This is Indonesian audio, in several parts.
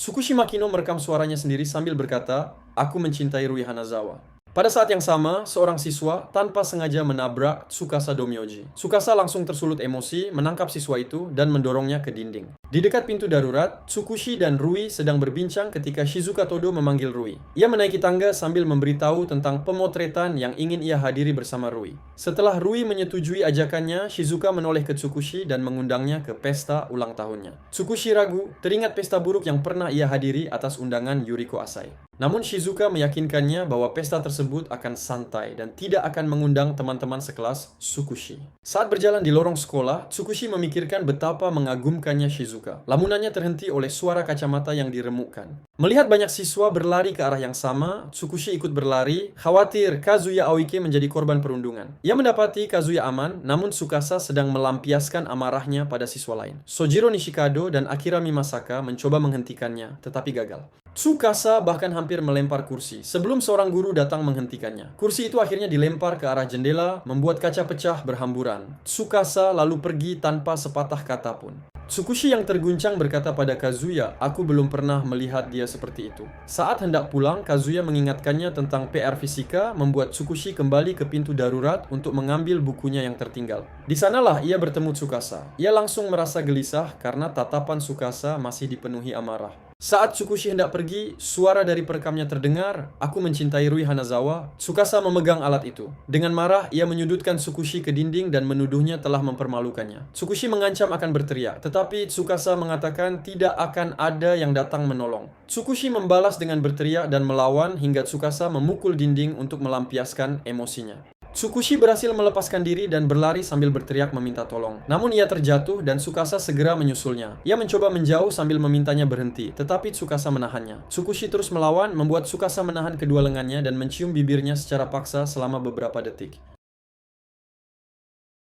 Tsukushi Makino merekam suaranya sendiri sambil berkata, "Aku mencintai Rui Hanazawa." Pada saat yang sama, seorang siswa tanpa sengaja menabrak Tsukasa Domyoji. Tsukasa langsung tersulut emosi, menangkap siswa itu, dan mendorongnya ke dinding. Di dekat pintu darurat, Tsukushi dan Rui sedang berbincang ketika Shizuka Todo memanggil Rui. Ia menaiki tangga sambil memberitahu tentang pemotretan yang ingin ia hadiri bersama Rui. Setelah Rui menyetujui ajakannya, Shizuka menoleh ke Tsukushi dan mengundangnya ke pesta ulang tahunnya. Tsukushi ragu, teringat pesta buruk yang pernah ia hadiri atas undangan Yuriko Asai. Namun Shizuka meyakinkannya bahwa pesta tersebut akan santai dan tidak akan mengundang teman-teman sekelas Tsukushi. Saat berjalan di lorong sekolah, Tsukushi memikirkan betapa mengagumkannya Shizuka. Lamunannya terhenti oleh suara kacamata yang diremukkan. Melihat banyak siswa berlari ke arah yang sama, Tsukushi ikut berlari, khawatir Kazuya Aoike menjadi korban perundungan. Ia mendapati Kazuya aman, namun Tsukasa sedang melampiaskan amarahnya pada siswa lain. Sojiro Nishikado dan Akira Mimasaka mencoba menghentikannya, tetapi gagal. Tsukasa bahkan hampir melempar kursi sebelum seorang guru datang menghentikannya. Kursi itu akhirnya dilempar ke arah jendela, membuat kaca pecah berhamburan. Tsukasa lalu pergi tanpa sepatah kata pun. Tsukushi yang terguncang berkata pada Kazuya, "Aku belum pernah melihat dia seperti itu." Saat hendak pulang, Kazuya mengingatkannya tentang PR fisika, membuat Tsukushi kembali ke pintu darurat untuk mengambil bukunya yang tertinggal. Di sanalah ia bertemu Tsukasa. Ia langsung merasa gelisah karena tatapan Tsukasa masih dipenuhi amarah. Saat Tsukushi hendak pergi, suara dari perekamnya terdengar, "Aku mencintai Rui Hanazawa." Tsukasa memegang alat itu. Dengan marah, ia menyudutkan Tsukushi ke dinding dan menuduhnya telah mempermalukannya. Tsukushi mengancam akan berteriak, tetapi Tsukasa mengatakan tidak akan ada yang datang menolong. Tsukushi membalas dengan berteriak dan melawan hingga Tsukasa memukul dinding untuk melampiaskan emosinya. Tsukushi berhasil melepaskan diri dan berlari sambil berteriak meminta tolong. Namun ia terjatuh dan Tsukasa segera menyusulnya. Ia mencoba menjauh sambil memintanya berhenti, tetapi Tsukasa menahannya. Tsukushi terus melawan, membuat Tsukasa menahan kedua lengannya dan mencium bibirnya secara paksa selama beberapa detik.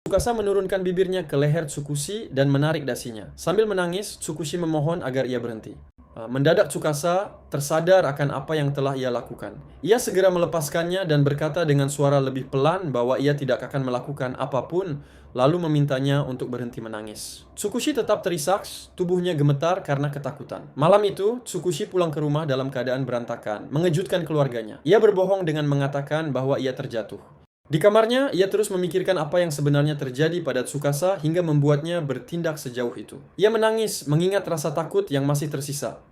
Tsukasa menurunkan bibirnya ke leher Tsukushi dan menarik dasinya. Sambil menangis, Tsukushi memohon agar ia berhenti. Mendadak Tsukasa tersadar akan apa yang telah ia lakukan. Ia segera melepaskannya dan berkata dengan suara lebih pelan bahwa ia tidak akan melakukan apapun, lalu memintanya untuk berhenti menangis. Tsukushi tetap terisak, tubuhnya gemetar karena ketakutan. Malam itu, Tsukushi pulang ke rumah dalam keadaan berantakan, mengejutkan keluarganya. Ia berbohong dengan mengatakan bahwa ia terjatuh. Di kamarnya, ia terus memikirkan apa yang sebenarnya terjadi pada Tsukasa hingga membuatnya bertindak sejauh itu. Ia menangis mengingat rasa takut yang masih tersisa.